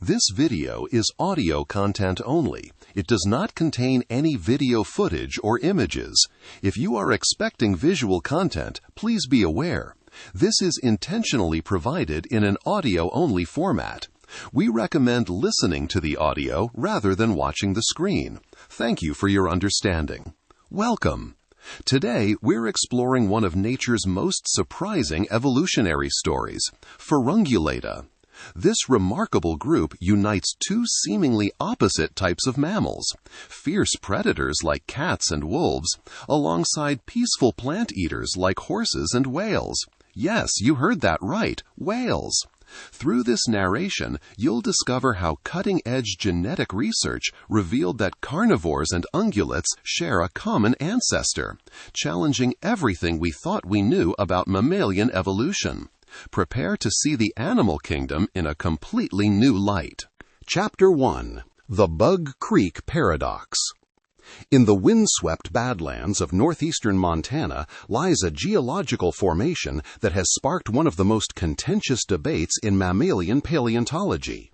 This video is audio content only. It does not contain any video footage or images. If you are expecting visual content, please be aware. This is intentionally provided in an audio-only format. We recommend listening to the audio rather than watching the screen. Thank you for your understanding. Welcome. Today, we're exploring one of nature's most surprising evolutionary stories, Ferungulata. This remarkable group unites two seemingly opposite types of mammals, fierce predators like cats and wolves, alongside peaceful plant eaters like horses and whales. Yes, you heard that right, whales. Through this narration, you'll discover how cutting-edge genetic research revealed that carnivores and ungulates share a common ancestor, challenging everything we thought we knew about mammalian evolution. Prepare to see the animal kingdom in a completely new light. Chapter 1. The Bug Creek Paradox. In the windswept badlands of northeastern Montana lies a geological formation that has sparked one of the most contentious debates in mammalian paleontology.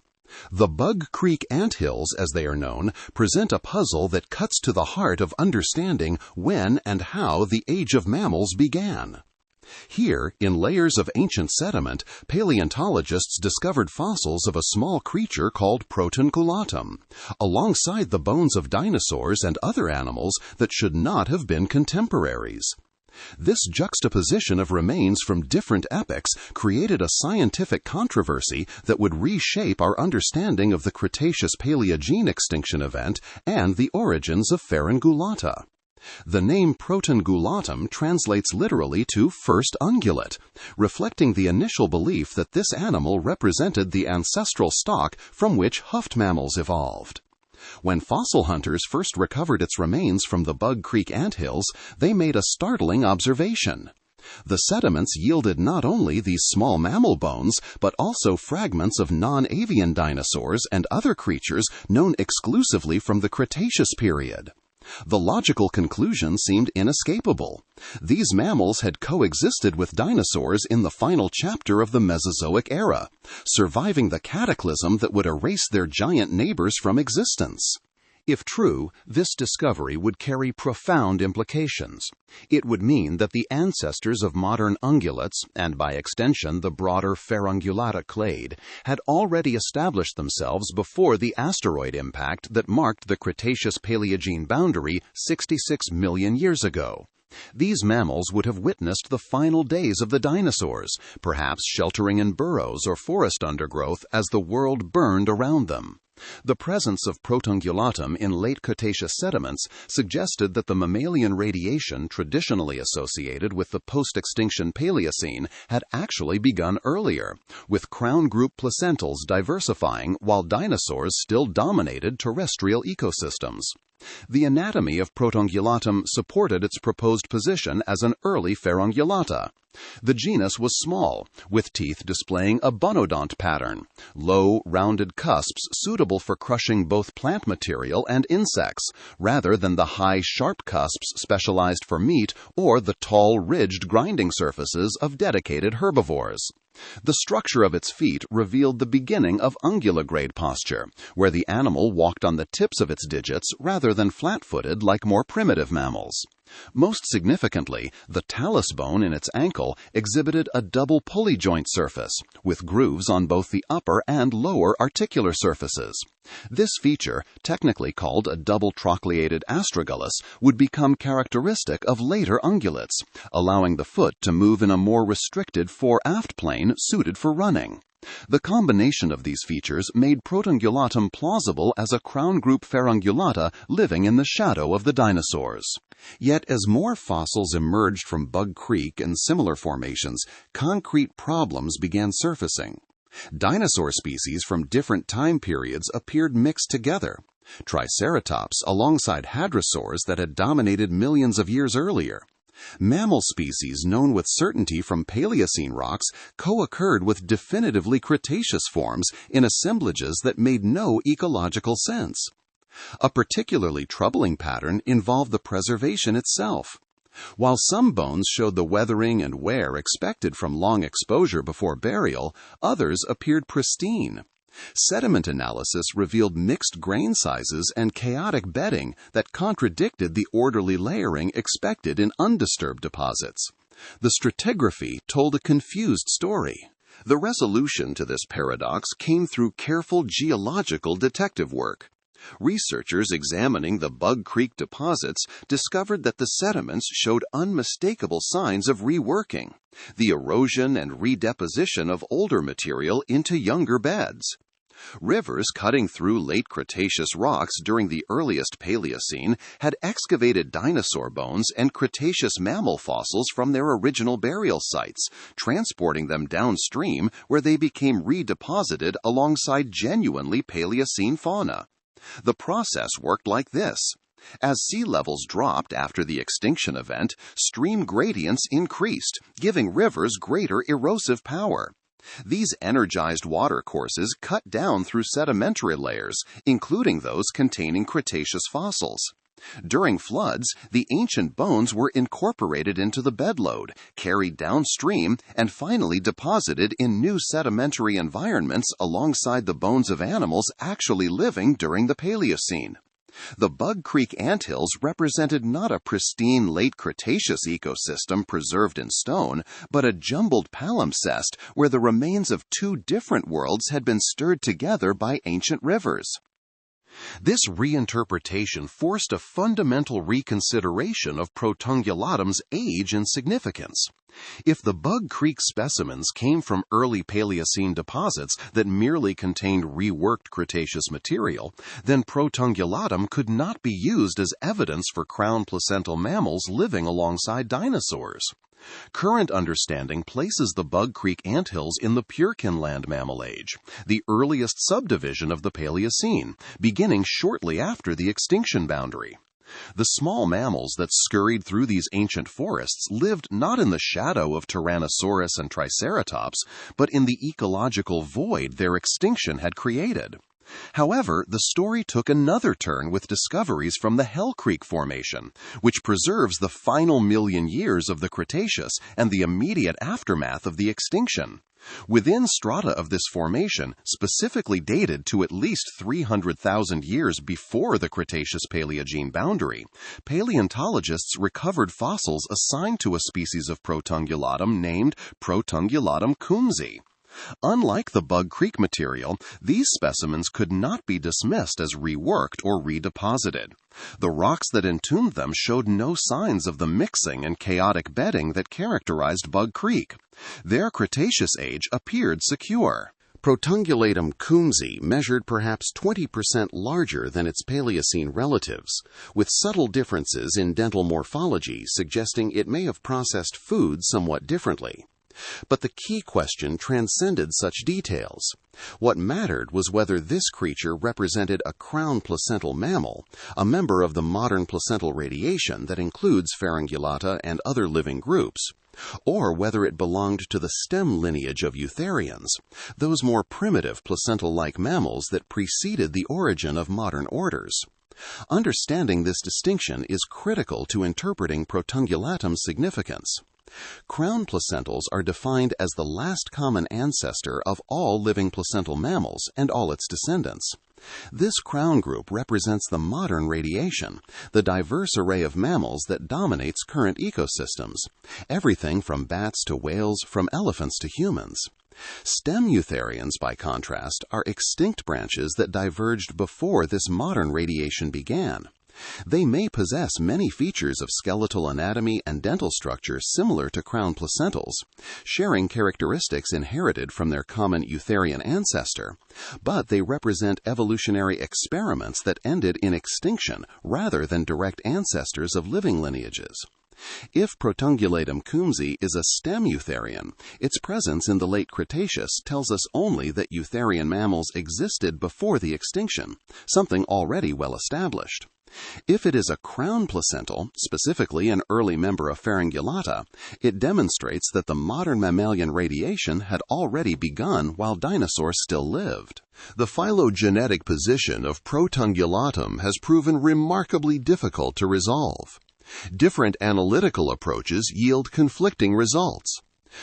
The Bug Creek anthills, as they are known, present a puzzle that cuts to the heart of understanding when and how the age of mammals began. Here, in layers of ancient sediment, paleontologists discovered fossils of a small creature called Ferungulata, alongside the bones of dinosaurs and other animals that should not have been contemporaries. This juxtaposition of remains from different epochs created a scientific controversy that would reshape our understanding of the Cretaceous-Paleogene extinction event and the origins of Ferungulata. The name Ferungulatum translates literally to first ungulate, reflecting the initial belief that this animal represented the ancestral stock from which hoofed mammals evolved. When fossil hunters first recovered its remains from the Bug Creek anthills, they made a startling observation. The sediments yielded not only these small mammal bones, but also fragments of non-avian dinosaurs and other creatures known exclusively from the Cretaceous period. The logical conclusion seemed inescapable. These mammals had coexisted with dinosaurs in the final chapter of the Mesozoic era, surviving the cataclysm that would erase their giant neighbors from existence. If true, this discovery would carry profound implications. It would mean that the ancestors of modern ungulates, and by extension the broader Ferungulata clade, had already established themselves before the asteroid impact that marked the Cretaceous-Paleogene boundary 66 million years ago. These mammals would have witnessed the final days of the dinosaurs, perhaps sheltering in burrows or forest undergrowth as the world burned around them. The presence of Ferungulatum in late Cretaceous sediments suggested that the mammalian radiation traditionally associated with the post-extinction Paleocene had actually begun earlier, with crown group placentals diversifying while dinosaurs still dominated terrestrial ecosystems. The anatomy of Ferungulatum supported its proposed position as an early Ferungulata. The genus was small, with teeth displaying a bunodont pattern, low, rounded cusps suitable for crushing both plant material and insects, rather than the high, sharp cusps specialized for meat or the tall, ridged grinding surfaces of dedicated herbivores. The structure of its feet revealed the beginning of unguligrade posture, where the animal walked on the tips of its digits rather than flat-footed like more primitive mammals. Most significantly, the talus bone in its ankle exhibited a double pulley joint surface, with grooves on both the upper and lower articular surfaces. This feature, technically called a double trochleated astragalus, would become characteristic of later ungulates, allowing the foot to move in a more restricted fore-aft plane suited for running. The combination of these features made Ferungulatum plausible as a crown group Ferungulata living in the shadow of the dinosaurs. Yet as more fossils emerged from Bug Creek and similar formations, concrete problems began surfacing. Dinosaur species from different time periods appeared mixed together. Triceratops alongside hadrosaurs that had dominated millions of years earlier. Mammal species known with certainty from Paleocene rocks co-occurred with definitively Cretaceous forms in assemblages that made no ecological sense. A particularly troubling pattern involved the preservation itself. While some bones showed the weathering and wear expected from long exposure before burial, others appeared pristine. Sediment analysis revealed mixed grain sizes and chaotic bedding that contradicted the orderly layering expected in undisturbed deposits. The stratigraphy told a confused story. The resolution to this paradox came through careful geological detective work. Researchers examining the Bug Creek deposits discovered that the sediments showed unmistakable signs of reworking, the erosion and redeposition of older material into younger beds. Rivers cutting through late Cretaceous rocks during the earliest Paleocene had excavated dinosaur bones and Cretaceous mammal fossils from their original burial sites, transporting them downstream where they became redeposited alongside genuinely Paleocene fauna. The process worked like this. As sea levels dropped after the extinction event, stream gradients increased, giving rivers greater erosive power. These energized watercourses cut down through sedimentary layers, including those containing Cretaceous fossils. During floods, the ancient bones were incorporated into the bedload, carried downstream, and finally deposited in new sedimentary environments alongside the bones of animals actually living during the Paleocene. The Bug Creek anthills represented not a pristine late Cretaceous ecosystem preserved in stone, but a jumbled palimpsest where the remains of two different worlds had been stirred together by ancient rivers. This reinterpretation forced a fundamental reconsideration of Protungulatum's age and significance. If the Bug Creek specimens came from early Paleocene deposits that merely contained reworked Cretaceous material, then Protungulatum could not be used as evidence for crown placental mammals living alongside dinosaurs. Current understanding places the Bug Creek anthills in the Purekinland Mammal Age, the earliest subdivision of the Paleocene, beginning shortly after the extinction boundary. The small mammals that scurried through these ancient forests lived not in the shadow of Tyrannosaurus and Triceratops, but in the ecological void their extinction had created. However, the story took another turn with discoveries from the Hell Creek Formation, which preserves the final million years of the Cretaceous and the immediate aftermath of the extinction. Within strata of this formation, specifically dated to at least 300,000 years before the Cretaceous-Paleogene boundary, paleontologists recovered fossils assigned to a species of Protungulatum named Protungulatum coombsii. Unlike the Bug Creek material, these specimens could not be dismissed as reworked or redeposited. The rocks that entombed them showed no signs of the mixing and chaotic bedding that characterized Bug Creek. Their Cretaceous age appeared secure. Protungulatum coombsii measured perhaps 20% larger than its Paleocene relatives, with subtle differences in dental morphology suggesting it may have processed food somewhat differently. But the key question transcended such details. What mattered was whether this creature represented a crown placental mammal, a member of the modern placental radiation that includes Ferungulata and other living groups, or whether it belonged to the stem lineage of eutherians, those more primitive placental-like mammals that preceded the origin of modern orders. Understanding this distinction is critical to interpreting Protungulatum's significance. Crown placentals are defined as the last common ancestor of all living placental mammals and all its descendants. This crown group represents the modern radiation, the diverse array of mammals that dominates current ecosystems, everything from bats to whales, from elephants to humans. Stem eutherians, by contrast, are extinct branches that diverged before this modern radiation began. They may possess many features of skeletal anatomy and dental structure similar to crown placentals, sharing characteristics inherited from their common eutherian ancestor, but they represent evolutionary experiments that ended in extinction rather than direct ancestors of living lineages. If Protungulatum coombsii is a stem eutherian, its presence in the late Cretaceous tells us only that eutherian mammals existed before the extinction, something already well established. If it is a crown placental, specifically an early member of Ferungulata, it demonstrates that the modern mammalian radiation had already begun while dinosaurs still lived. The phylogenetic position of Protungulatum has proven remarkably difficult to resolve. Different analytical approaches yield conflicting results.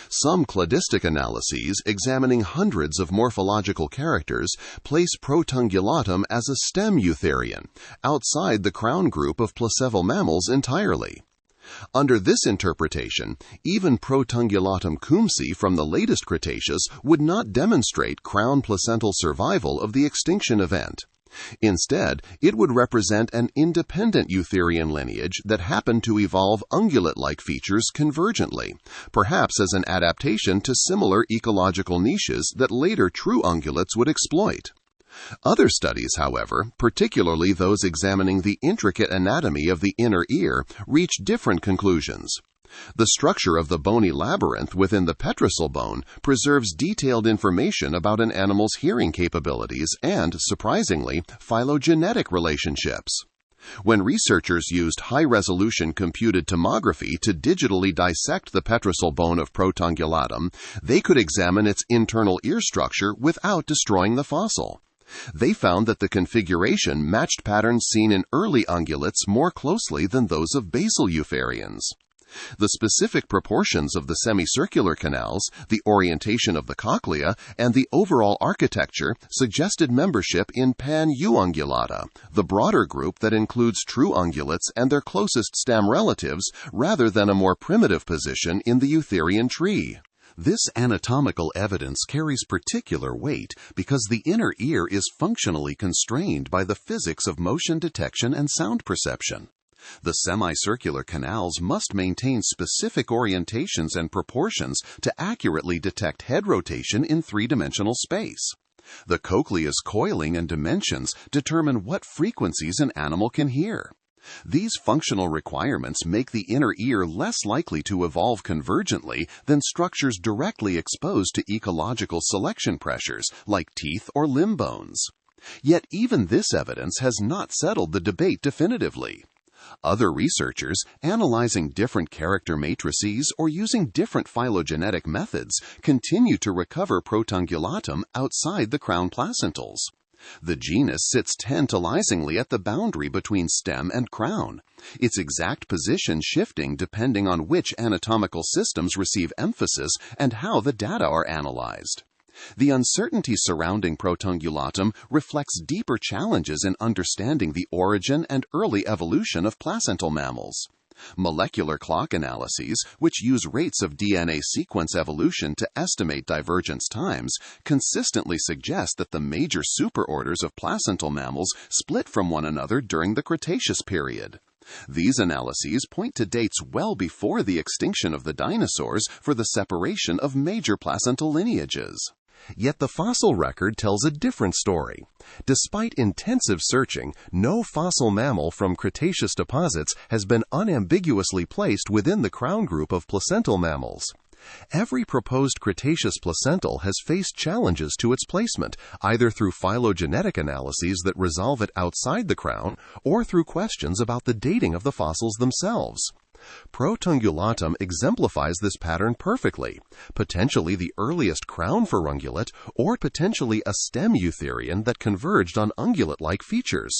Some cladistic analyses, examining hundreds of morphological characters, place Protungulatum as a stem eutherian, outside the crown group of placeval mammals entirely. Under this interpretation, even Protungulatum cumsi from the latest Cretaceous would not demonstrate crown placental survival of the extinction event. Instead, it would represent an independent eutherian lineage that happened to evolve ungulate-like features convergently, perhaps as an adaptation to similar ecological niches that later true ungulates would exploit. Other studies, however, particularly those examining the intricate anatomy of the inner ear, reach different conclusions. The structure of the bony labyrinth within the petrosal bone preserves detailed information about an animal's hearing capabilities and, surprisingly, phylogenetic relationships. When researchers used high-resolution computed tomography to digitally dissect the petrosal bone of Protungulatum, they could examine its internal ear structure without destroying the fossil. They found that the configuration matched patterns seen in early ungulates more closely than those of basal eutherians. The specific proportions of the semicircular canals, the orientation of the cochlea, and the overall architecture suggested membership in Pan-Euungulata, the broader group that includes true ungulates and their closest stem relatives, rather than a more primitive position in the eutherian tree. This anatomical evidence carries particular weight because the inner ear is functionally constrained by the physics of motion detection and sound perception. The semicircular canals must maintain specific orientations and proportions to accurately detect head rotation in three-dimensional space. The cochlea's coiling and dimensions determine what frequencies an animal can hear. These functional requirements make the inner ear less likely to evolve convergently than structures directly exposed to ecological selection pressures like teeth or limb bones. Yet even this evidence has not settled the debate definitively. Other researchers, analyzing different character matrices or using different phylogenetic methods, continue to recover Protungulatum outside the crown placentals. The genus sits tantalizingly at the boundary between stem and crown, its exact position shifting depending on which anatomical systems receive emphasis and how the data are analyzed. The uncertainty surrounding Protungulatum reflects deeper challenges in understanding the origin and early evolution of placental mammals. Molecular clock analyses, which use rates of DNA sequence evolution to estimate divergence times, consistently suggest that the major superorders of placental mammals split from one another during the Cretaceous period. These analyses point to dates well before the extinction of the dinosaurs for the separation of major placental lineages. Yet the fossil record tells a different story. Despite intensive searching, no fossil mammal from Cretaceous deposits has been unambiguously placed within the crown group of placental mammals. Every proposed Cretaceous placental has faced challenges to its placement, either through phylogenetic analyses that resolve it outside the crown, or through questions about the dating of the fossils themselves. Protungulatum exemplifies this pattern perfectly, potentially the earliest crown ferungulate, or potentially a stem eutherian that converged on ungulate-like features.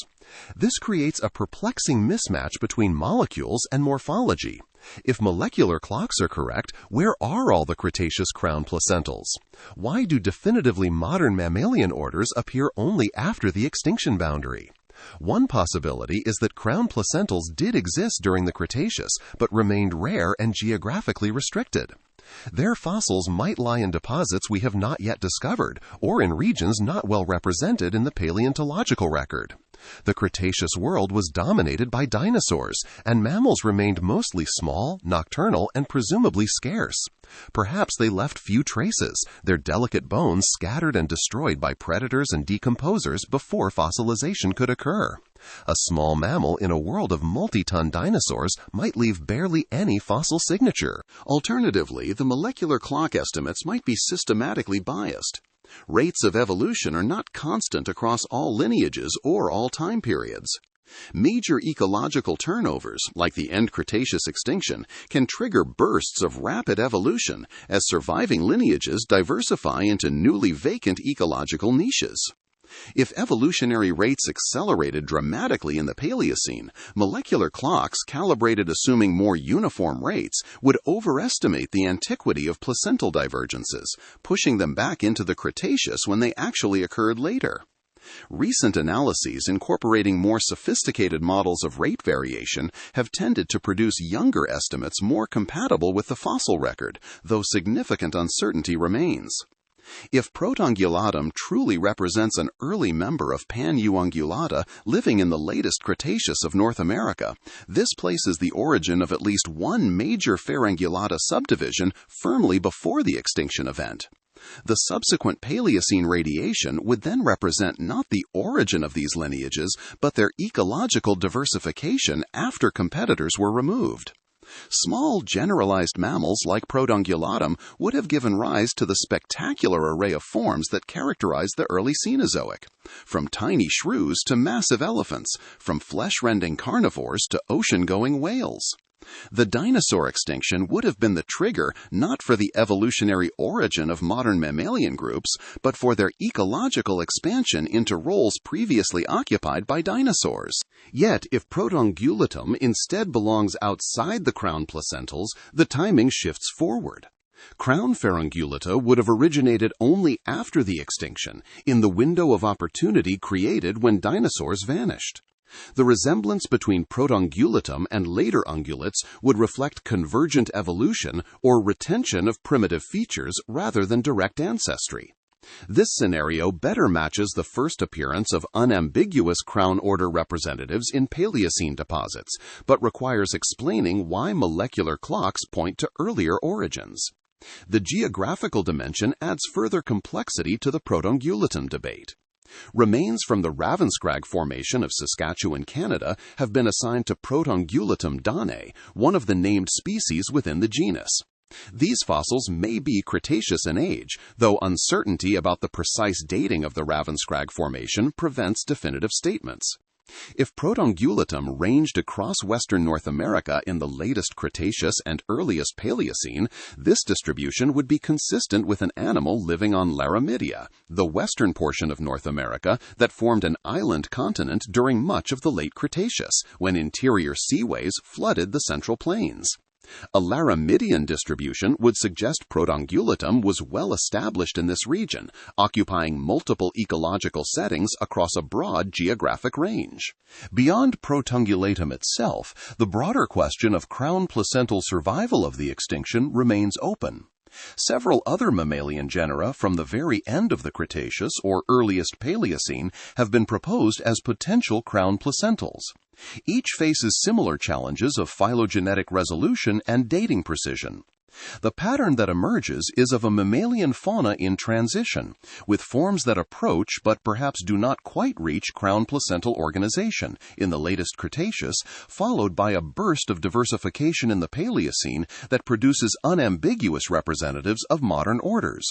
This creates a perplexing mismatch between molecules and morphology. If molecular clocks are correct, where are all the Cretaceous crown placentals? Why do definitively modern mammalian orders appear only after the extinction boundary? One possibility is that crown placentals did exist during the Cretaceous, but remained rare and geographically restricted. Their fossils might lie in deposits we have not yet discovered, or in regions not well represented in the paleontological record. The Cretaceous world was dominated by dinosaurs, and mammals remained mostly small, nocturnal, and presumably scarce. Perhaps they left few traces, their delicate bones scattered and destroyed by predators and decomposers before fossilization could occur. A small mammal in a world of multi-ton dinosaurs might leave barely any fossil signature. Alternatively, the molecular clock estimates might be systematically biased. Rates of evolution are not constant across all lineages or all time periods. Major ecological turnovers, like the end Cretaceous extinction, can trigger bursts of rapid evolution as surviving lineages diversify into newly vacant ecological niches. If evolutionary rates accelerated dramatically in the Paleocene, molecular clocks calibrated assuming more uniform rates would overestimate the antiquity of placental divergences, pushing them back into the Cretaceous when they actually occurred later. Recent analyses incorporating more sophisticated models of rate variation have tended to produce younger estimates more compatible with the fossil record, though significant uncertainty remains. If Protongulatum truly represents an early member of Pan-Ungulata living in the latest Cretaceous of North America, this places the origin of at least one major Ferungulata subdivision firmly before the extinction event. The subsequent Paleocene radiation would then represent not the origin of these lineages, but their ecological diversification after competitors were removed. Small generalized mammals like Protongulatum would have given rise to the spectacular array of forms that characterized the early Cenozoic, from tiny shrews to massive elephants, from flesh-rending carnivores to ocean-going whales. The dinosaur extinction would have been the trigger not for the evolutionary origin of modern mammalian groups, but for their ecological expansion into roles previously occupied by dinosaurs. Yet, if Protongulatum instead belongs outside the crown placentals, the timing shifts forward. Crown Ferungulata would have originated only after the extinction, in the window of opportunity created when dinosaurs vanished. The resemblance between Protongulatum and later ungulates would reflect convergent evolution or retention of primitive features rather than direct ancestry. This scenario better matches the first appearance of unambiguous crown order representatives in Paleocene deposits, but requires explaining why molecular clocks point to earlier origins. The geographical dimension adds further complexity to the Protongulatum debate. Remains from the Ravenscrag Formation of Saskatchewan, Canada, have been assigned to Protongulatum danae, one of the named species within the genus. These fossils may be Cretaceous in age, though uncertainty about the precise dating of the Ravenscrag Formation prevents definitive statements. If Protongulatum ranged across western North America in the latest Cretaceous and earliest Paleocene, this distribution would be consistent with an animal living on Laramidia, the western portion of North America that formed an island continent during much of the late Cretaceous, when interior seaways flooded the Central Plains. A Laramidian distribution would suggest Protongulatum was well established in this region, occupying multiple ecological settings across a broad geographic range. Beyond Protongulatum itself, the broader question of crown placental survival of the extinction remains open. Several other mammalian genera from the very end of the Cretaceous or earliest Paleocene have been proposed as potential crown placentals. Each faces similar challenges of phylogenetic resolution and dating precision. The pattern that emerges is of a mammalian fauna in transition, with forms that approach but perhaps do not quite reach crown placental organization in the latest Cretaceous, followed by a burst of diversification in the Paleocene that produces unambiguous representatives of modern orders.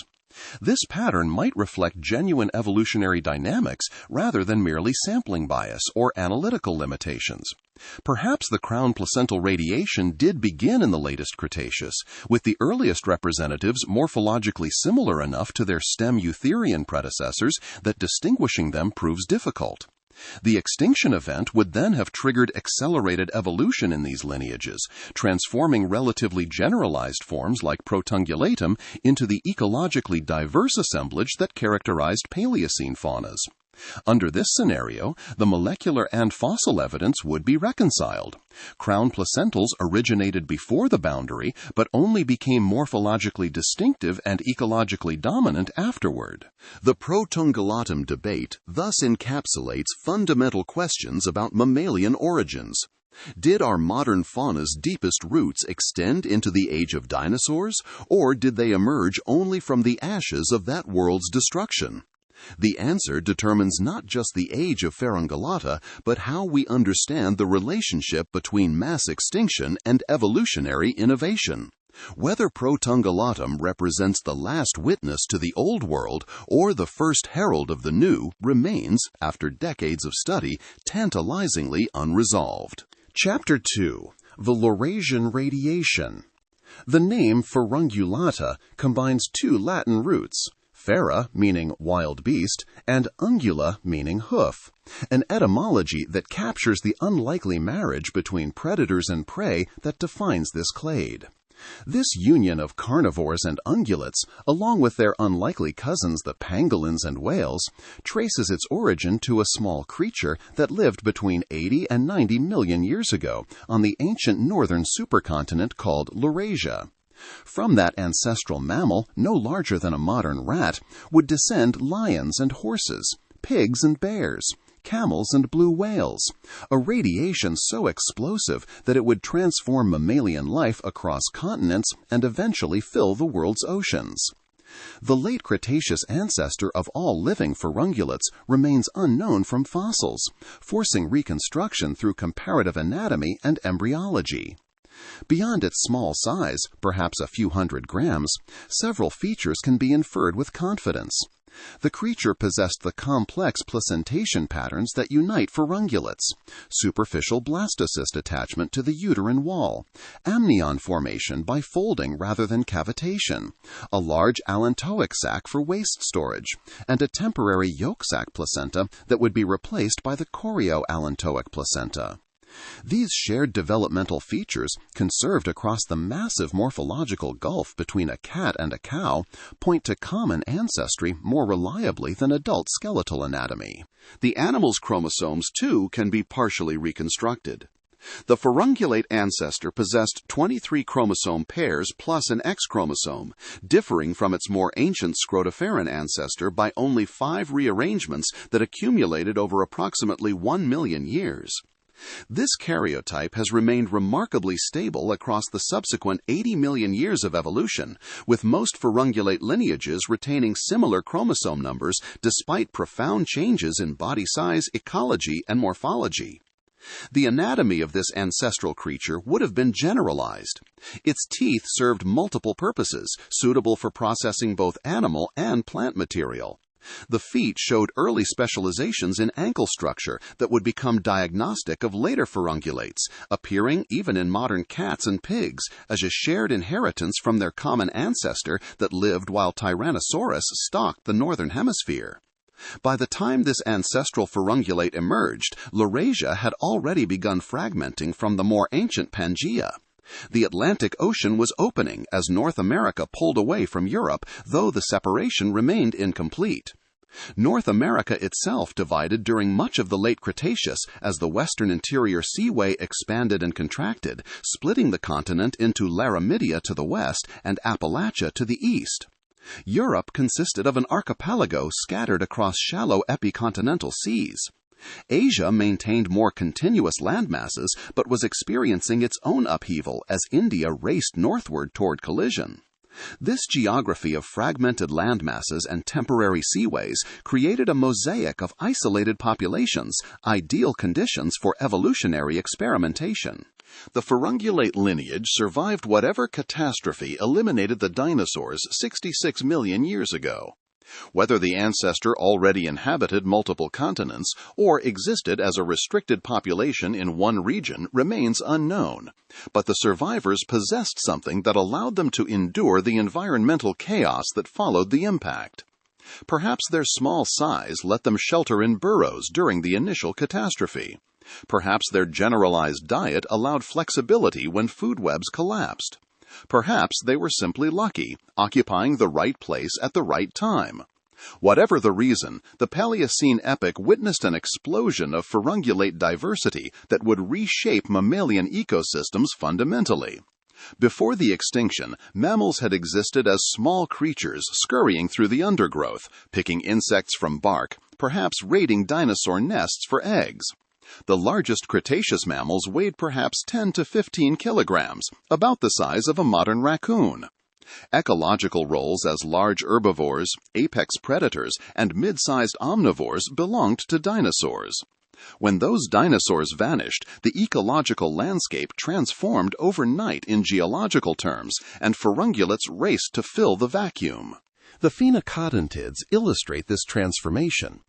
This pattern might reflect genuine evolutionary dynamics rather than merely sampling bias or analytical limitations. Perhaps the crown placental radiation did begin in the latest Cretaceous, with the earliest representatives morphologically similar enough to their stem eutherian predecessors that distinguishing them proves difficult. The extinction event would then have triggered accelerated evolution in these lineages, transforming relatively generalized forms like Protongulatum into the ecologically diverse assemblage that characterized Paleocene faunas. Under this scenario, the molecular and fossil evidence would be reconciled. Crown placentals originated before the boundary, but only became morphologically distinctive and ecologically dominant afterward. The Protongulatum debate thus encapsulates fundamental questions about mammalian origins. Did our modern fauna's deepest roots extend into the age of dinosaurs, or did they emerge only from the ashes of that world's destruction? The answer determines not just the age of Ferungulata, but how we understand the relationship between mass extinction and evolutionary innovation. Whether Protongulatum represents the last witness to the Old World or the first herald of the New remains, after decades of study, tantalizingly unresolved. Chapter 2. The Laurasian Radiation. The name Ferungulata combines two Latin roots, fera, meaning wild beast, and ungula, meaning hoof, an etymology that captures the unlikely marriage between predators and prey that defines this clade. This union of carnivores and ungulates, along with their unlikely cousins the pangolins and whales, traces its origin to a small creature that lived between 80 and 90 million years ago on the ancient northern supercontinent called Laurasia. From that ancestral mammal, no larger than a modern rat, would descend lions and horses, pigs and bears, camels and blue whales, a radiation so explosive that it would transform mammalian life across continents and eventually fill the world's oceans. The late Cretaceous ancestor of all living ferungulates remains unknown from fossils, forcing reconstruction through comparative anatomy and embryology. Beyond its small size, perhaps a few hundred grams, several features can be inferred with confidence. The creature possessed the complex placentation patterns that unite ferungulates: superficial blastocyst attachment to the uterine wall, amnion formation by folding rather than cavitation, a large allantoic sac for waste storage, and a temporary yolk sac placenta that would be replaced by the chorioallantoic placenta. These shared developmental features, conserved across the massive morphological gulf between a cat and a cow, point to common ancestry more reliably than adult skeletal anatomy. The animal's chromosomes, too, can be partially reconstructed. The ferungulate ancestor possessed 23 chromosome pairs plus an X chromosome, differing from its more ancient scrotiferan ancestor by only 5 rearrangements that accumulated over approximately 1 million years. This karyotype has remained remarkably stable across the subsequent 80 million years of evolution, with most ferungulate lineages retaining similar chromosome numbers despite profound changes in body size, ecology, and morphology. The anatomy of this ancestral creature would have been generalized. Its teeth served multiple purposes, suitable for processing both animal and plant material. The feet showed early specializations in ankle structure that would become diagnostic of later ferungulates, appearing even in modern cats and pigs as a shared inheritance from their common ancestor that lived while Tyrannosaurus stalked the northern hemisphere. By the time this ancestral ferungulate emerged, Laurasia had already begun fragmenting from the more ancient Pangaea. The Atlantic Ocean was opening as North America pulled away from Europe, though the separation remained incomplete. North America itself divided during much of the late Cretaceous as the western interior seaway expanded and contracted, splitting the continent into Laramidia to the west and Appalachia to the east. Europe consisted of an archipelago scattered across shallow epicontinental seas. Asia maintained more continuous landmasses, but was experiencing its own upheaval as India raced northward toward collision. This geography of fragmented landmasses and temporary seaways created a mosaic of isolated populations, ideal conditions for evolutionary experimentation. The ferungulate lineage survived whatever catastrophe eliminated the dinosaurs 66 million years ago. Whether the ancestor already inhabited multiple continents or existed as a restricted population in one region remains unknown, but the survivors possessed something that allowed them to endure the environmental chaos that followed the impact. Perhaps their small size let them shelter in burrows during the initial catastrophe. Perhaps their generalized diet allowed flexibility when food webs collapsed. Perhaps they were simply lucky, occupying the right place at the right time. Whatever the reason, the Paleocene epoch witnessed an explosion of ferungulate diversity that would reshape mammalian ecosystems fundamentally. Before the extinction, mammals had existed as small creatures scurrying through the undergrowth, picking insects from bark, perhaps raiding dinosaur nests for eggs. The largest Cretaceous mammals weighed perhaps 10 to 15 kilograms, about the size of a modern raccoon. Ecological roles as large herbivores, apex predators, and mid-sized omnivores belonged to dinosaurs. When those dinosaurs vanished, the ecological landscape transformed overnight in geological terms, and ferungulates raced to fill the vacuum. The phenocodontids illustrate this transformation.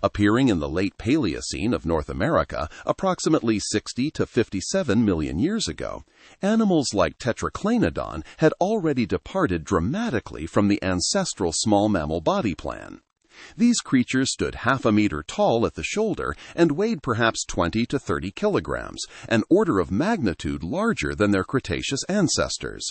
Appearing in the late Paleocene of North America, approximately 60 to 57 million years ago, animals like Tetraclanodon had already departed dramatically from the ancestral small mammal body plan. These creatures stood half a meter tall at the shoulder and weighed perhaps 20 to 30 kilograms, an order of magnitude larger than their Cretaceous ancestors.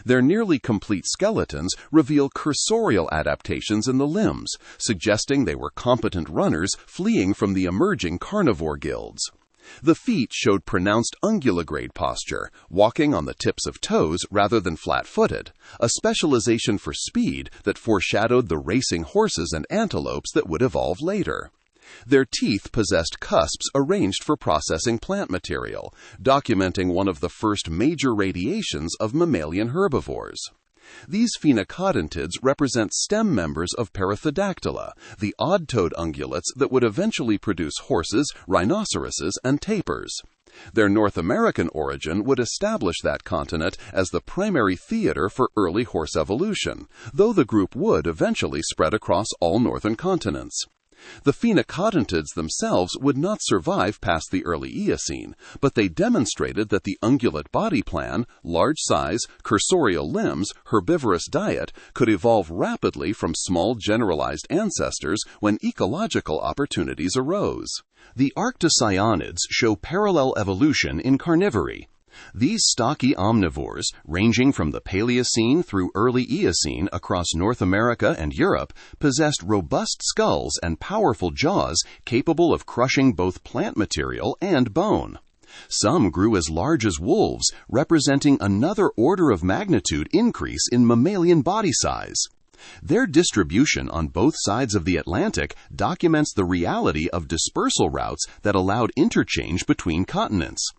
Their nearly complete skeletons reveal cursorial adaptations in the limbs, suggesting they were competent runners fleeing from the emerging carnivore guilds. The feet showed pronounced unguligrade posture, walking on the tips of toes rather than flat-footed, a specialization for speed that foreshadowed the racing horses and antelopes that would evolve later. Their teeth possessed cusps arranged for processing plant material, documenting one of the first major radiations of mammalian herbivores. These phenocodontids represent stem members of Perissodactyla, the odd-toed ungulates that would eventually produce horses, rhinoceroses, and tapirs. Their North American origin would establish that continent as the primary theater for early horse evolution, though the group would eventually spread across all northern continents. The phenocodontids themselves would not survive past the early Eocene, but they demonstrated that the ungulate body plan, large size, cursorial limbs, herbivorous diet could evolve rapidly from small generalized ancestors when ecological opportunities arose. The arctocyonids show parallel evolution in carnivory. These stocky omnivores, ranging from the Paleocene through early Eocene across North America and Europe, possessed robust skulls and powerful jaws capable of crushing both plant material and bone. Some grew as large as wolves, representing another order of magnitude increase in mammalian body size. Their distribution on both sides of the Atlantic documents the reality of dispersal routes that allowed interchange between continents.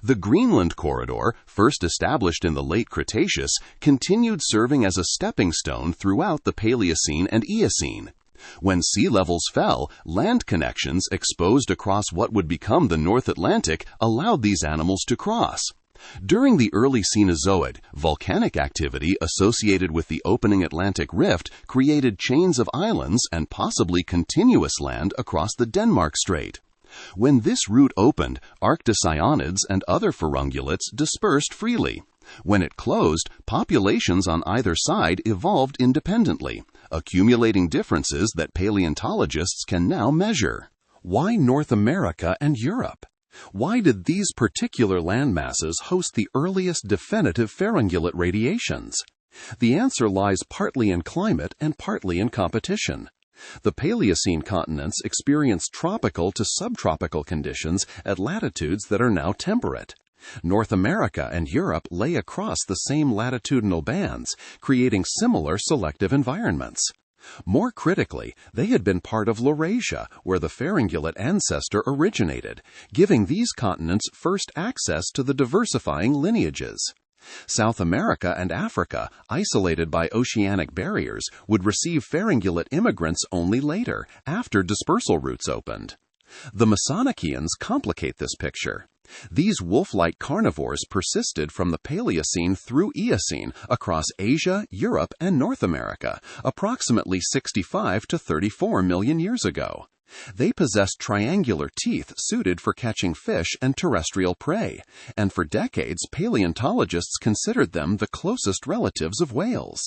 The Greenland corridor, first established in the late Cretaceous, continued serving as a stepping stone throughout the Paleocene and Eocene. When sea levels fell, land connections exposed across what would become the North Atlantic allowed these animals to cross. During the early Cenozoic, volcanic activity associated with the opening Atlantic Rift created chains of islands and possibly continuous land across the Denmark Strait. When this route opened, arctocyonids and other ferungulates dispersed freely. When it closed, populations on either side evolved independently, accumulating differences that paleontologists can now measure. Why North America and Europe? Why did these particular landmasses host the earliest definitive ferungulate radiations? The answer lies partly in climate and partly in competition. The Paleocene continents experienced tropical to subtropical conditions at latitudes that are now temperate. North America and Europe lay across the same latitudinal bands, creating similar selective environments. More critically, they had been part of Laurasia, where the ferungulate ancestor originated, giving these continents first access to the diversifying lineages. South America and Africa, isolated by oceanic barriers, would receive ferungulate immigrants only later, after dispersal routes opened. The Masonichians complicate this picture. These wolf-like carnivores persisted from the Paleocene through Eocene across Asia, Europe, and North America, approximately 65 to 34 million years ago. They possessed triangular teeth suited for catching fish and terrestrial prey, and for decades paleontologists considered them the closest relatives of whales.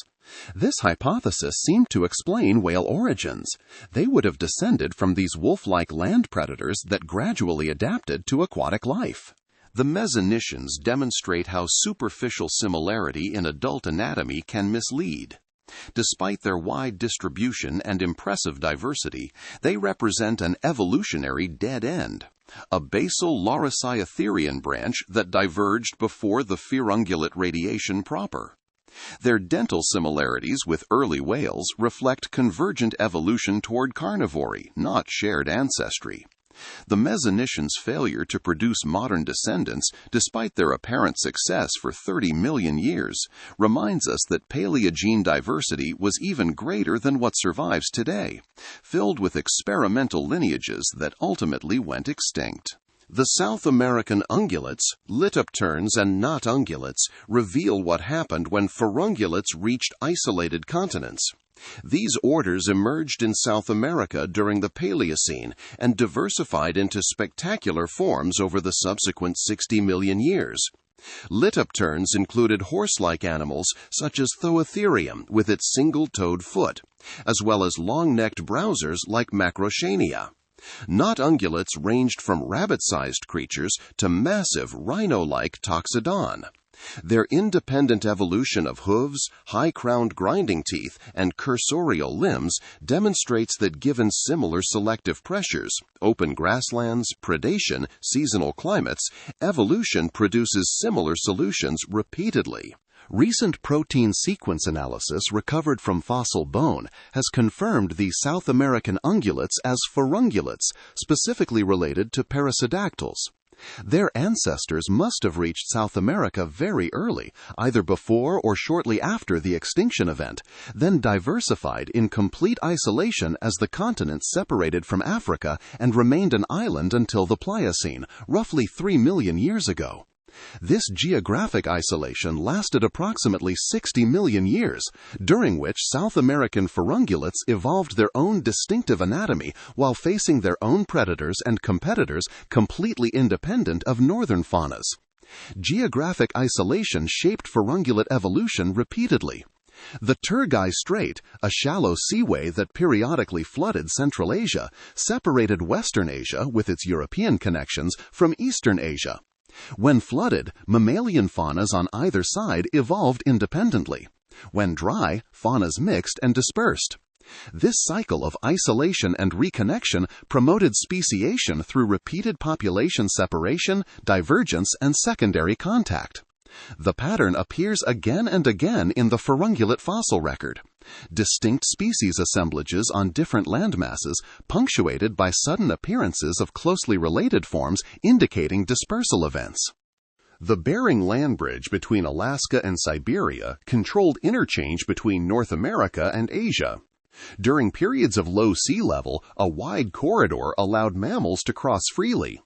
This hypothesis seemed to explain whale origins. They would have descended from these wolf-like land predators that gradually adapted to aquatic life. The mesanicians demonstrate how superficial similarity in adult anatomy can mislead. Despite their wide distribution and impressive diversity, they represent an evolutionary dead end, a basal Laurasian branch that diverged before the ferungulate radiation proper. Their dental similarities with early whales reflect convergent evolution toward carnivory, not shared ancestry. The mesanicians' failure to produce modern descendants, despite their apparent success for 30 million years, reminds us that Paleogene diversity was even greater than what survives today, filled with experimental lineages that ultimately went extinct. The South American ungulates, litopterns and not ungulates, reveal what happened when ferungulates reached isolated continents. These orders emerged in South America during the Paleocene and diversified into spectacular forms over the subsequent 60 million years. Litopterns included horse-like animals such as Thoatherium with its single-toed foot, as well as long-necked browsers like Macrochania. Knot ungulates ranged from rabbit-sized creatures to massive rhino-like Toxodon. Their independent evolution of hooves, high-crowned grinding teeth, and cursorial limbs demonstrates that given similar selective pressures, open grasslands, predation, seasonal climates, evolution produces similar solutions repeatedly. Recent protein sequence analysis recovered from fossil bone has confirmed the South American ungulates as ferungulates, specifically related to perissodactyls. Their ancestors must have reached South America very early, either before or shortly after the extinction event, then diversified in complete isolation as the continent separated from Africa and remained an island until the Pliocene, roughly 3 million years ago. This geographic isolation lasted approximately 60 million years, during which South American ferungulates evolved their own distinctive anatomy while facing their own predators and competitors completely independent of northern faunas. Geographic isolation shaped ferungulate evolution repeatedly. The Turgai Strait, a shallow seaway that periodically flooded Central Asia, separated Western Asia, with its European connections, from Eastern Asia. When flooded, mammalian faunas on either side evolved independently. When dry, faunas mixed and dispersed. This cycle of isolation and reconnection promoted speciation through repeated population separation, divergence, and secondary contact. The pattern appears again and again in the ferungulate fossil record. Distinct species assemblages on different landmasses, punctuated by sudden appearances of closely related forms indicating dispersal events. The Bering Land Bridge between Alaska and Siberia controlled interchange between North America and Asia. During periods of low sea level, a wide corridor allowed mammals to cross freely.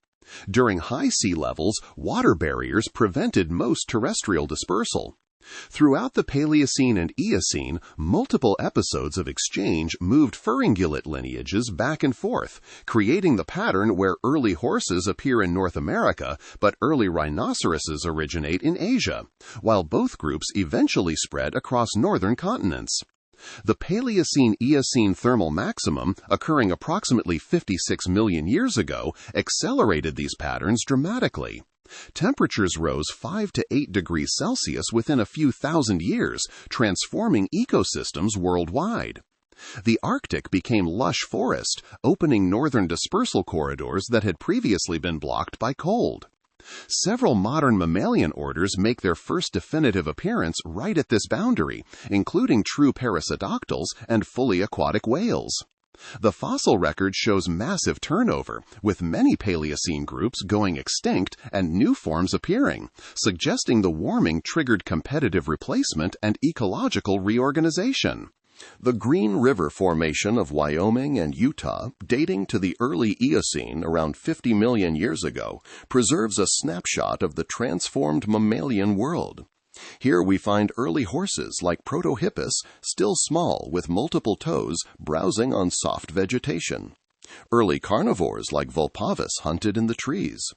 During high sea levels, water barriers prevented most terrestrial dispersal. Throughout the Paleocene and Eocene, multiple episodes of exchange moved ferungulate lineages back and forth, creating the pattern where early horses appear in North America, but early rhinoceroses originate in Asia, while both groups eventually spread across northern continents. The Paleocene-Eocene thermal maximum, occurring approximately 56 million years ago, accelerated these patterns dramatically. Temperatures rose 5 to 8 degrees Celsius within a few thousand years, transforming ecosystems worldwide. The Arctic became lush forest, opening northern dispersal corridors that had previously been blocked by cold. Several modern mammalian orders make their first definitive appearance right at this boundary, including true perissodactyls and fully aquatic whales. The fossil record shows massive turnover, with many Paleocene groups going extinct and new forms appearing, suggesting the warming triggered competitive replacement and ecological reorganization. The Green River Formation of Wyoming and Utah, dating to the early Eocene around 50 million years ago, preserves a snapshot of the transformed mammalian world. Here we find early horses like Protohippus, still small with multiple toes, browsing on soft vegetation. Early carnivores like Vulpavus hunted in the trees.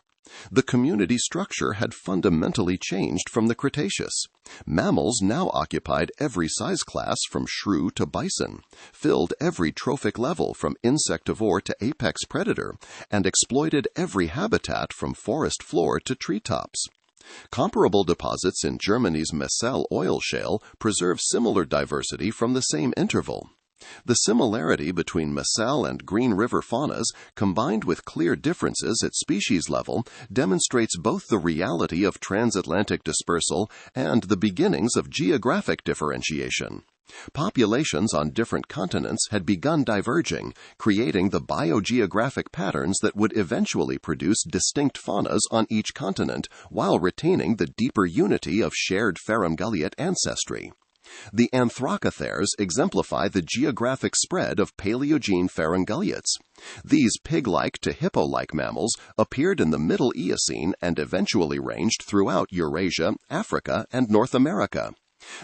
The community structure had fundamentally changed from the Cretaceous. Mammals now occupied every size class from shrew to bison, filled every trophic level from insectivore to apex predator, and exploited every habitat from forest floor to treetops. Comparable deposits in Germany's Messel oil shale preserve similar diversity from the same interval. The similarity between Messel and Green River faunas, combined with clear differences at species level, demonstrates both the reality of transatlantic dispersal and the beginnings of geographic differentiation. Populations on different continents had begun diverging, creating the biogeographic patterns that would eventually produce distinct faunas on each continent, while retaining the deeper unity of shared ferungulate ancestry. The Anthracotheres exemplify the geographic spread of Paleogene ferungulates. These pig-like to hippo-like mammals appeared in the Middle Eocene and eventually ranged throughout Eurasia, Africa, and North America.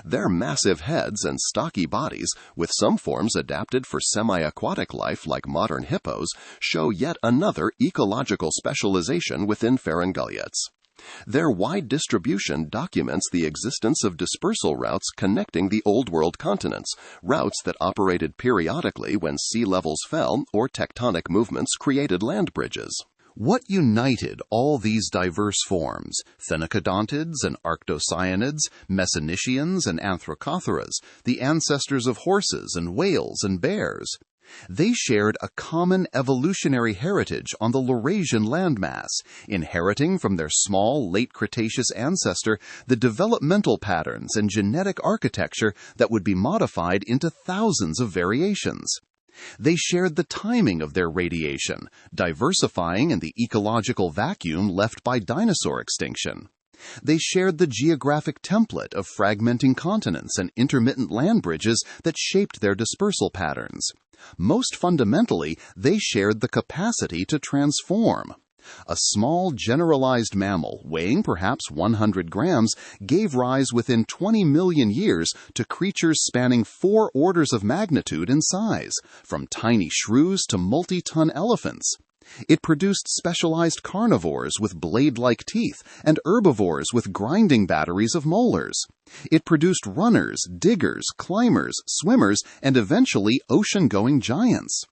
Their massive heads and stocky bodies, with some forms adapted for semi-aquatic life like modern hippos, show yet another ecological specialization within Ferungulates. Their wide distribution documents the existence of dispersal routes connecting the Old World continents, routes that operated periodically when sea levels fell or tectonic movements created land bridges. What united all these diverse forms, phenacodontids and arctocyanids, messonicians and anthracotheras, the ancestors of horses and whales and bears? They shared a common evolutionary heritage on the Laurasian landmass, inheriting from their small late Cretaceous ancestor the developmental patterns and genetic architecture that would be modified into thousands of variations. They shared the timing of their radiation, diversifying in the ecological vacuum left by dinosaur extinction. They shared the geographic template of fragmenting continents and intermittent land bridges that shaped their dispersal patterns. Most fundamentally, they shared the capacity to transform. A small generalized mammal, weighing perhaps 100 grams, gave rise within 20 million years to creatures spanning 4 orders of magnitude in size, from tiny shrews to multi-ton elephants. It produced specialized carnivores with blade-like teeth and herbivores with grinding batteries of molars. It produced runners, diggers, climbers, swimmers, and eventually ocean-going giants.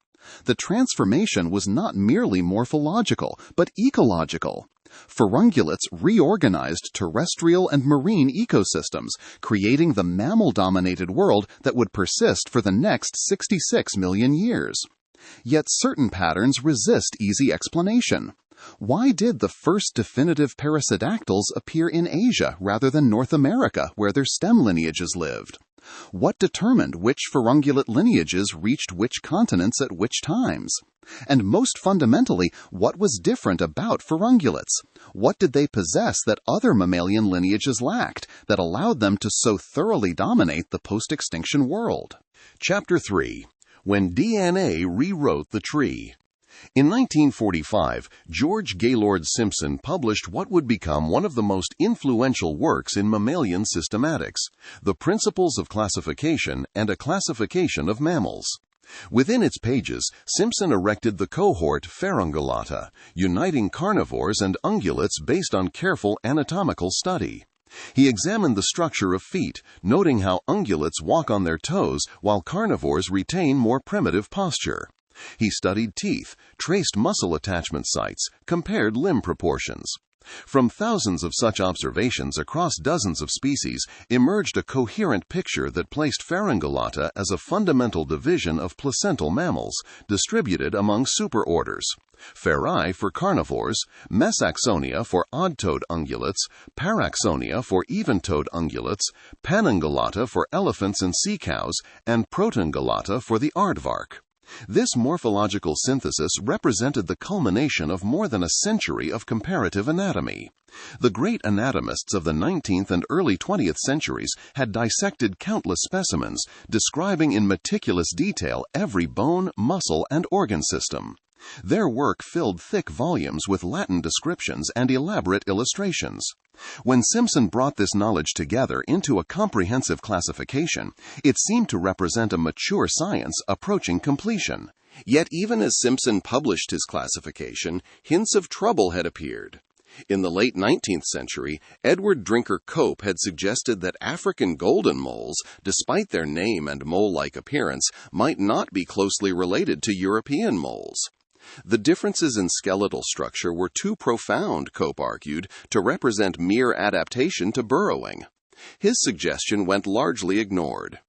The transformation was not merely morphological, but ecological. Ferungulates reorganized terrestrial and marine ecosystems, creating the mammal-dominated world that would persist for the next 66 million years. Yet certain patterns resist easy explanation. Why did the first definitive parasitactyls appear in Asia rather than North America, where their stem lineages lived? What determined which ferungulate lineages reached which continents at which times? And most fundamentally, what was different about ferungulates? What did they possess that other mammalian lineages lacked, that allowed them to so thoroughly dominate the post-extinction world? Chapter 3. When DNA Rewrote the Tree. In 1945, George Gaylord Simpson published what would become one of the most influential works in mammalian systematics, The Principles of Classification and a Classification of Mammals. Within its pages, Simpson erected the cohort Ferungulata, uniting carnivores and ungulates based on careful anatomical study. He examined the structure of feet, noting how ungulates walk on their toes while carnivores retain more primitive posture. He studied teeth, traced muscle attachment sites, compared limb proportions. From thousands of such observations across dozens of species emerged a coherent picture that placed Ferungulata as a fundamental division of placental mammals, distributed among superorders. Feri for carnivores, Mesaxonia for odd-toed ungulates, Paraxonia for even-toed ungulates, Panungulata for elephants and sea cows, and Protungulata for the aardvark. This morphological synthesis represented the culmination of more than a century of comparative anatomy. The great anatomists of the 19th and early 20th centuries had dissected countless specimens, describing in meticulous detail every bone, muscle, and organ system. Their work filled thick volumes with Latin descriptions and elaborate illustrations. When Simpson brought this knowledge together into a comprehensive classification, it seemed to represent a mature science approaching completion. Yet even as Simpson published his classification, hints of trouble had appeared. In the late 19th century, Edward Drinker Cope had suggested that African golden moles, despite their name and mole-like appearance, might not be closely related to European moles. The differences in skeletal structure were too profound, Cope argued, to represent mere adaptation to burrowing. His suggestion went largely ignored.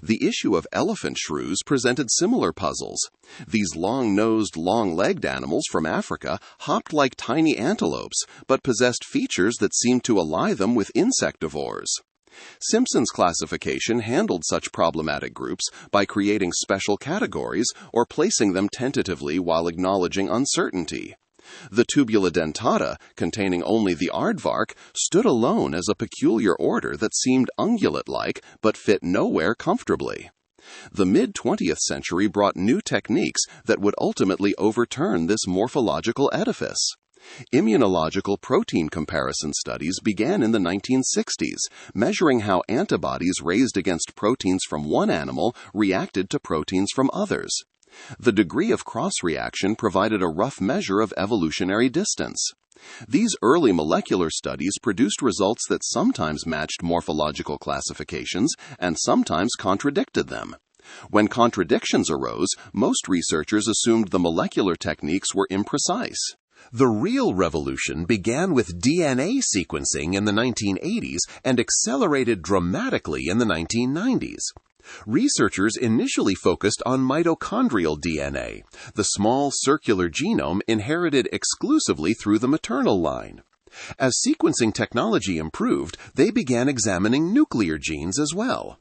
The issue of elephant shrews presented similar puzzles. These long-nosed, long-legged animals from Africa hopped like tiny antelopes, but possessed features that seemed to ally them with insectivores. Simpson's classification handled such problematic groups by creating special categories or placing them tentatively while acknowledging uncertainty. The Tubulidentata, containing only the aardvark, stood alone as a peculiar order that seemed ungulate-like but fit nowhere comfortably. The mid-20th century brought new techniques that would ultimately overturn this morphological edifice. Immunological protein comparison studies began in the 1960s, measuring how antibodies raised against proteins from one animal reacted to proteins from others. The degree of cross-reaction provided a rough measure of evolutionary distance. These early molecular studies produced results that sometimes matched morphological classifications and sometimes contradicted them. When contradictions arose, most researchers assumed the molecular techniques were imprecise. The real revolution began with DNA sequencing in the 1980s and accelerated dramatically in the 1990s. Researchers initially focused on mitochondrial DNA, the small circular genome inherited exclusively through the maternal line. As sequencing technology improved, they began examining nuclear genes as well.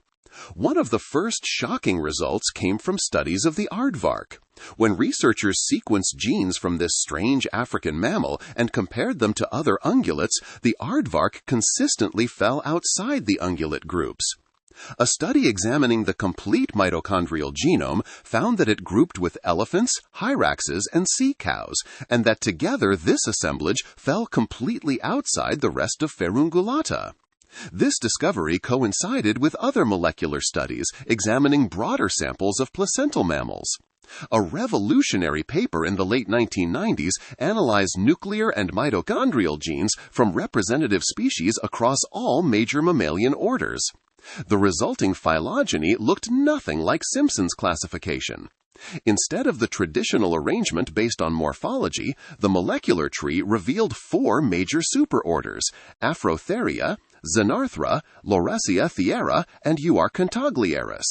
One of the first shocking results came from studies of the aardvark. When researchers sequenced genes from this strange African mammal and compared them to other ungulates, the aardvark consistently fell outside the ungulate groups. A study examining the complete mitochondrial genome found that it grouped with elephants, hyraxes, and sea cows, and that together this assemblage fell completely outside the rest of Ferungulata. This discovery coincided with other molecular studies examining broader samples of placental mammals. A revolutionary paper in the late 1990s analyzed nuclear and mitochondrial genes from representative species across all major mammalian orders. The resulting phylogeny looked nothing like Simpson's classification. Instead of the traditional arrangement based on morphology, the molecular tree revealed 4 major superorders: Afrotheria, Xenarthra, Laurasian and Euarchontoglieris.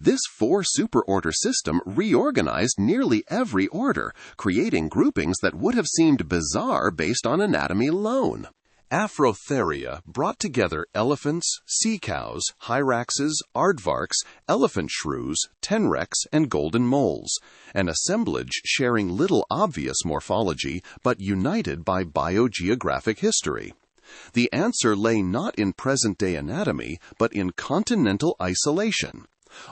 This 4 superorder system reorganized nearly every order, creating groupings that would have seemed bizarre based on anatomy alone. Afrotheria brought together elephants, sea cows, hyraxes, aardvarks, elephant shrews, tenrecs, and golden moles, an assemblage sharing little obvious morphology but united by biogeographic history. The answer lay not in present-day anatomy but in continental isolation.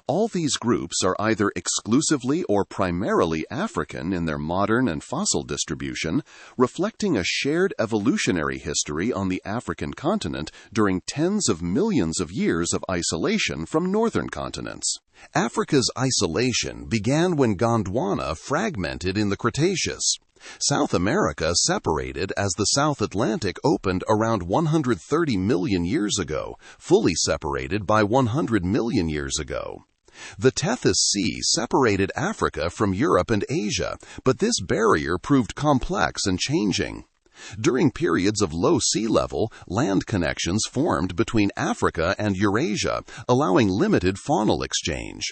All these groups are either exclusively or primarily African in their modern and fossil distribution, reflecting a shared evolutionary history on the African continent during tens of millions of years of isolation from northern continents. Africa's isolation began when Gondwana fragmented in the Cretaceous. South America separated as the South Atlantic opened around 130 million years ago, fully separated by 100 million years ago. The Tethys Sea separated Africa from Europe and Asia, but this barrier proved complex and changing. During periods of low sea level, land connections formed between Africa and Eurasia, allowing limited faunal exchange.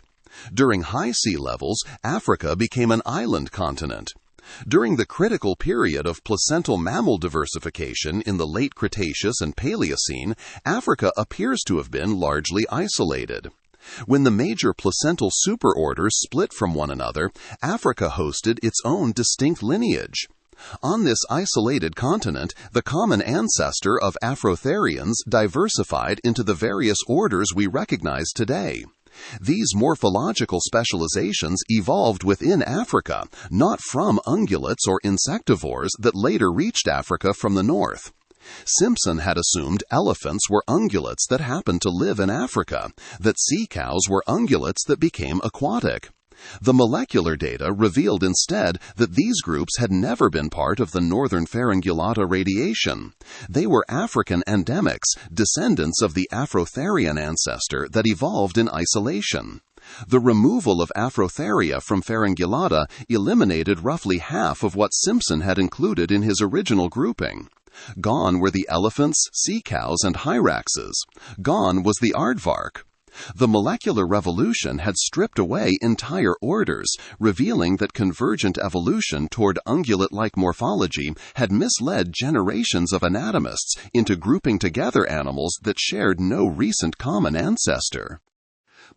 During high sea levels, Africa became an island continent. During the critical period of placental mammal diversification in the late Cretaceous and Paleocene, Africa appears to have been largely isolated. When the major placental superorders split from one another, Africa hosted its own distinct lineage. On this isolated continent, the common ancestor of Afrotherians diversified into the various orders we recognize today. These morphological specializations evolved within Africa, not from ungulates or insectivores that later reached Africa from the north. Simpson had assumed elephants were ungulates that happened to live in Africa, that sea cows were ungulates that became aquatic. The molecular data revealed instead that these groups had never been part of the northern Ferungulata radiation. They were African endemics, descendants of the Afrotherian ancestor that evolved in isolation. The removal of Afrotheria from Ferungulata eliminated roughly half of what Simpson had included in his original grouping. Gone were the elephants, sea cows, and hyraxes. Gone was the aardvark. The molecular revolution had stripped away entire orders, revealing that convergent evolution toward ungulate-like morphology had misled generations of anatomists into grouping together animals that shared no recent common ancestor.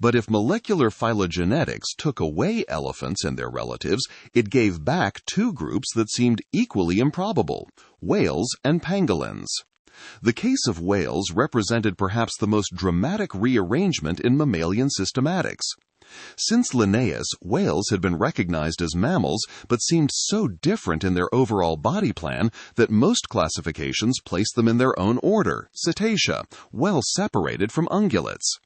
But if molecular phylogenetics took away elephants and their relatives, it gave back 2 groups that seemed equally improbable: whales and pangolins. The case of whales represented perhaps the most dramatic rearrangement in mammalian systematics. Since Linnaeus, whales had been recognized as mammals but seemed so different in their overall body plan that most classifications place them in their own order, Cetacea, well separated from ungulates.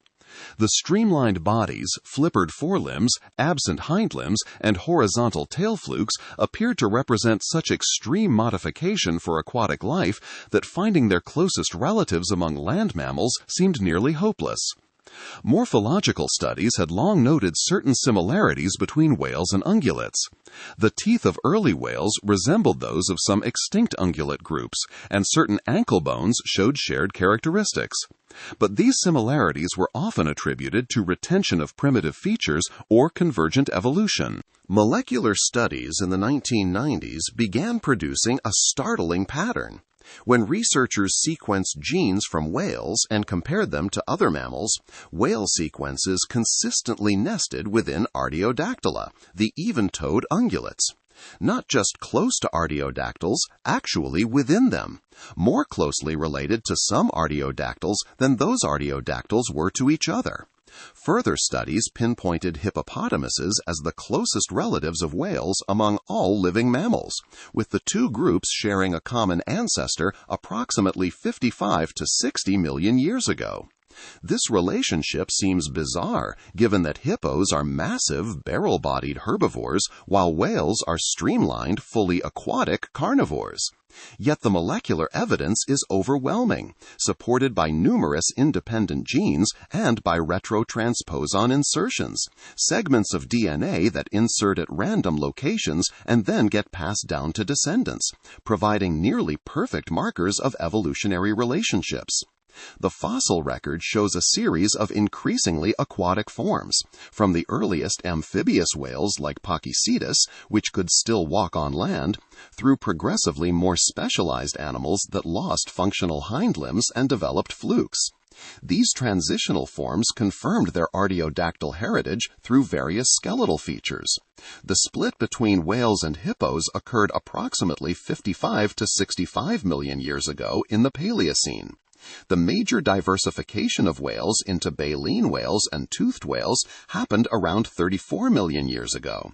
The streamlined bodies, flippered forelimbs, absent hindlimbs, and horizontal tail flukes appeared to represent such extreme modification for aquatic life that finding their closest relatives among land mammals seemed nearly hopeless. Morphological studies had long noted certain similarities between whales and ungulates. The teeth of early whales resembled those of some extinct ungulate groups, and certain ankle bones showed shared characteristics. But these similarities were often attributed to retention of primitive features or convergent evolution. Molecular studies in the 1990s began producing a startling pattern. When researchers sequenced genes from whales and compared them to other mammals, whale sequences consistently nested within Artiodactyla, the even-toed ungulates. Not just close to artiodactyls, actually within them, more closely related to some artiodactyls than those artiodactyls were to each other. Further studies pinpointed hippopotamuses as the closest relatives of whales among all living mammals, with the two groups sharing a common ancestor approximately 55 to 60 million years ago. This relationship seems bizarre, given that hippos are massive, barrel-bodied herbivores, while whales are streamlined, fully aquatic carnivores. Yet the molecular evidence is overwhelming, supported by numerous independent genes and by retrotransposon insertions, segments of DNA that insert at random locations and then get passed down to descendants, providing nearly perfect markers of evolutionary relationships. The fossil record shows a series of increasingly aquatic forms, from the earliest amphibious whales like Pachycetus, which could still walk on land, through progressively more specialized animals that lost functional hind limbs and developed flukes. These transitional forms confirmed their artiodactyl heritage through various skeletal features. The split between whales and hippos occurred approximately 55 to 65 million years ago in the Paleocene. The major diversification of whales into baleen whales and toothed whales happened around 34 million years ago.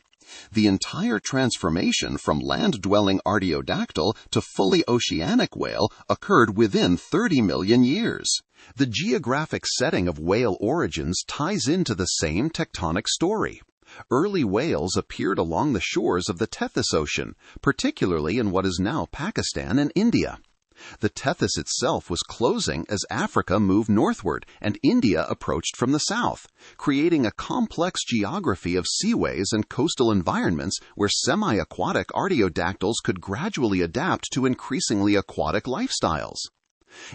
The entire transformation from land-dwelling artiodactyl to fully oceanic whale occurred within 30 million years. The geographic setting of whale origins ties into the same tectonic story. Early whales appeared along the shores of the Tethys Ocean, particularly in what is now Pakistan and India. The Tethys itself was closing as Africa moved northward and India approached from the south, creating a complex geography of seaways and coastal environments where semi-aquatic artiodactyls could gradually adapt to increasingly aquatic lifestyles.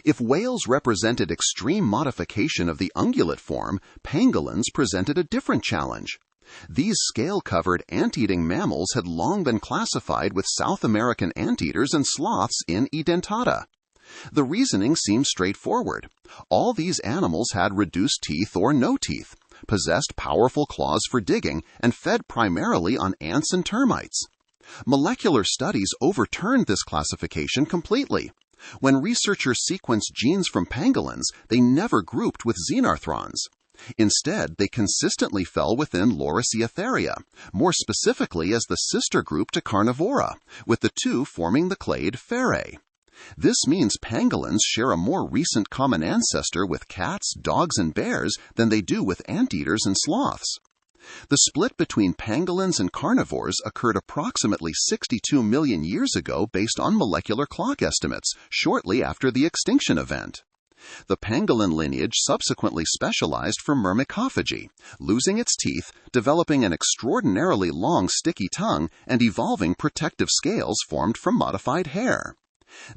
If whales represented extreme modification of the ungulate form, pangolins presented a different challenge. These scale-covered ant-eating mammals had long been classified with South American anteaters and sloths in Edentata. The reasoning seems straightforward. All these animals had reduced teeth or no teeth, possessed powerful claws for digging, and fed primarily on ants and termites. Molecular studies overturned this classification completely. When researchers sequenced genes from pangolins, they never grouped with xenarthrons. Instead, they consistently fell within Laurasiatheria, more specifically as the sister group to Carnivora, with the two forming the clade Ferae. This means pangolins share a more recent common ancestor with cats, dogs, and bears than they do with anteaters and sloths. The split between pangolins and carnivores occurred approximately 62 million years ago based on molecular clock estimates, shortly after the extinction event. The pangolin lineage subsequently specialized for myrmecophagy, losing its teeth, developing an extraordinarily long sticky tongue, and evolving protective scales formed from modified hair.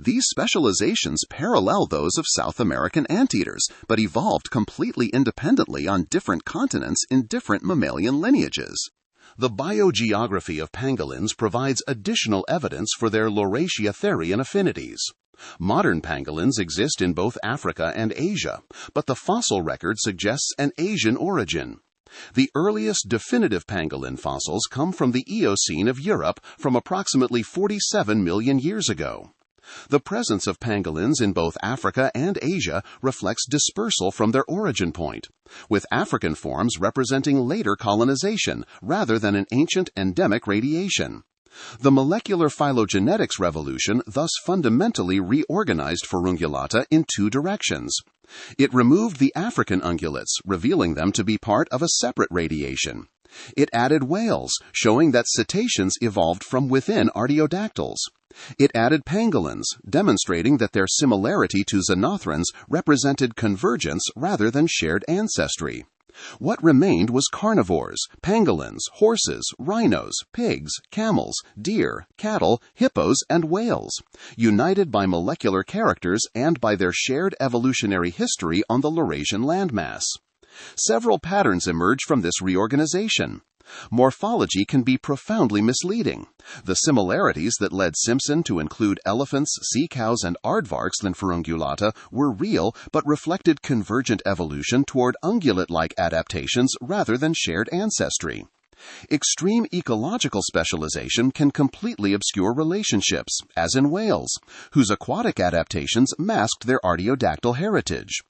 These specializations parallel those of South American anteaters, but evolved completely independently on different continents in different mammalian lineages. The biogeography of pangolins provides additional evidence for their Laurasiatherian affinities. Modern pangolins exist in both Africa and Asia, but the fossil record suggests an Asian origin. The earliest definitive pangolin fossils come from the Eocene of Europe from approximately 47 million years ago. The presence of pangolins in both Africa and Asia reflects dispersal from their origin point, with African forms representing later colonization rather than an ancient endemic radiation. The molecular phylogenetics revolution thus fundamentally reorganized Ferungulata in two directions. It removed the African ungulates, revealing them to be part of a separate radiation. It added whales, showing that cetaceans evolved from within artiodactyls. It added pangolins, demonstrating that their similarity to xenothrans represented convergence rather than shared ancestry. What remained was carnivores, pangolins, horses, rhinos, pigs, camels, deer, cattle, hippos, and whales, united by molecular characters and by their shared evolutionary history on the Laurasian landmass. Several patterns emerge from this reorganization. Morphology can be profoundly misleading. The similarities that led Simpson to include elephants, sea cows, and aardvarks in Ferungulata were real but reflected convergent evolution toward ungulate-like adaptations rather than shared ancestry. Extreme ecological specialization can completely obscure relationships, as in whales, whose aquatic adaptations masked their artiodactyl heritage.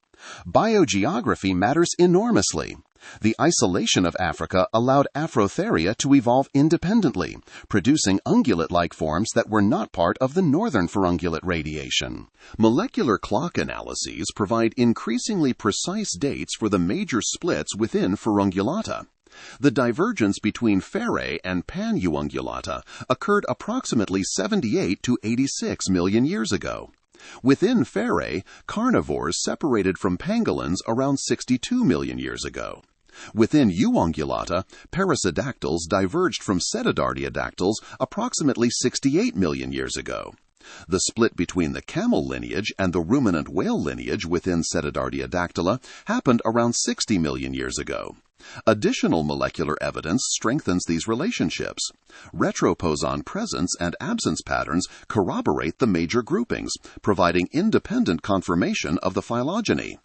Biogeography matters enormously. The isolation of Africa allowed Afrotheria to evolve independently, producing ungulate-like forms that were not part of the northern Ferungulate radiation. Molecular clock analyses provide increasingly precise dates for the major splits within Ferungulata. The divergence between Ferae and Pan-Ungulata occurred approximately 78 to 86 million years ago. Within Ferae, carnivores separated from pangolins around 62 million years ago. Within Ungulata, perissodactyls diverged from cetadartiodactyls approximately 68 million years ago. The split between the camel lineage and the ruminant whale lineage within Cetadartiodactyla happened around 60 million years ago. Additional molecular evidence strengthens these relationships. Retroposon presence and absence patterns corroborate the major groupings, providing independent confirmation of the phylogeny.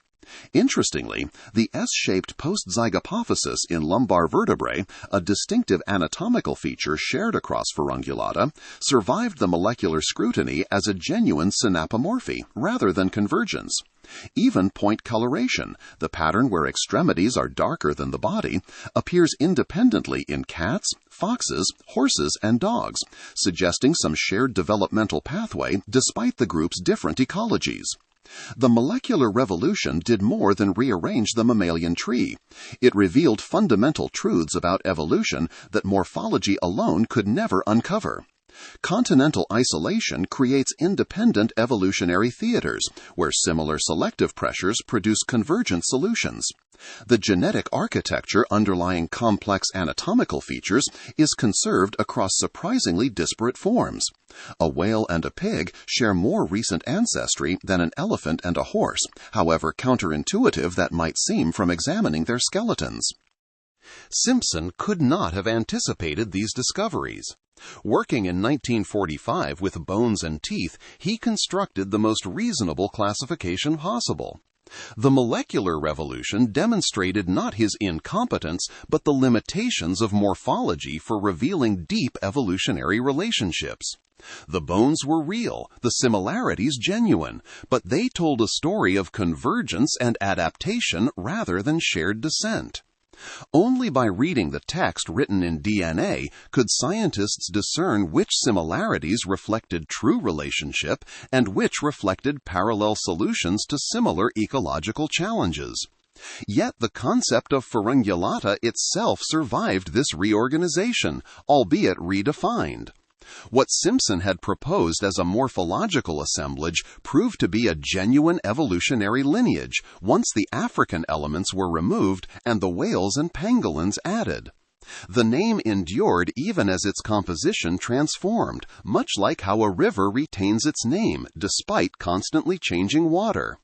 Interestingly, the S-shaped post-zygapophysis in lumbar vertebrae, a distinctive anatomical feature shared across Ferungulata, survived the molecular scrutiny as a genuine synapomorphy rather than convergence. Even point coloration, the pattern where extremities are darker than the body, appears independently in cats, foxes, horses, and dogs, suggesting some shared developmental pathway despite the group's different ecologies. The molecular revolution did more than rearrange the mammalian tree. It revealed fundamental truths about evolution that morphology alone could never uncover. Continental isolation creates independent evolutionary theaters, where similar selective pressures produce convergent solutions. The genetic architecture underlying complex anatomical features is conserved across surprisingly disparate forms. A whale and a pig share more recent ancestry than an elephant and a horse, however counterintuitive that might seem from examining their skeletons. Simpson could not have anticipated these discoveries. Working in 1945 with bones and teeth, he constructed the most reasonable classification possible. The molecular revolution demonstrated not his incompetence, but the limitations of morphology for revealing deep evolutionary relationships. The bones were real, the similarities genuine, but they told a story of convergence and adaptation rather than shared descent. Only by reading the text written in DNA could scientists discern which similarities reflected true relationship and which reflected parallel solutions to similar ecological challenges. Yet the concept of Ferungulata itself survived this reorganization, albeit redefined. What Simpson had proposed as a morphological assemblage proved to be a genuine evolutionary lineage once the African elements were removed and the whales and pangolins added. The name endured even as its composition transformed, much like how a river retains its name despite constantly changing water.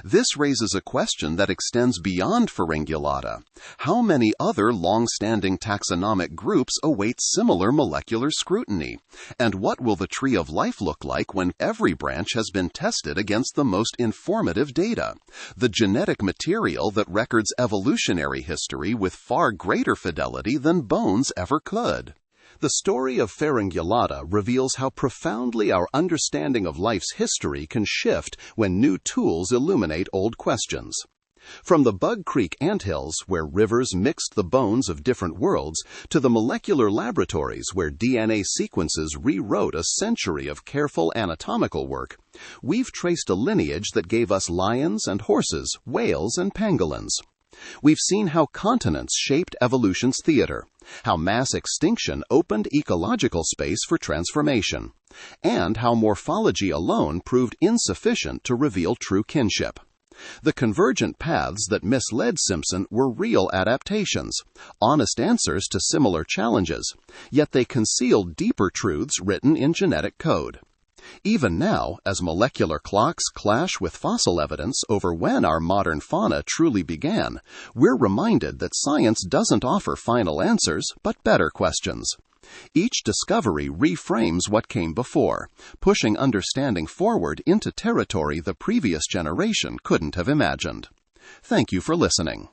This raises a question that extends beyond Ferungulata. How many other long-standing taxonomic groups await similar molecular scrutiny? And what will the tree of life look like when every branch has been tested against the most informative data, the genetic material that records evolutionary history with far greater fidelity than bones ever could? The story of Ferungulata reveals how profoundly our understanding of life's history can shift when new tools illuminate old questions. From the Bug Creek anthills, where rivers mixed the bones of different worlds, to the molecular laboratories where DNA sequences rewrote a century of careful anatomical work, we've traced a lineage that gave us lions and horses, whales and pangolins. We've seen how continents shaped evolution's theater, how mass extinction opened ecological space for transformation, and how morphology alone proved insufficient to reveal true kinship. The convergent paths that misled Simpson were real adaptations, honest answers to similar challenges, yet they concealed deeper truths written in genetic code. Even now, as molecular clocks clash with fossil evidence over when our modern fauna truly began, we're reminded that science doesn't offer final answers, but better questions. Each discovery reframes what came before, pushing understanding forward into territory the previous generation couldn't have imagined. Thank you for listening.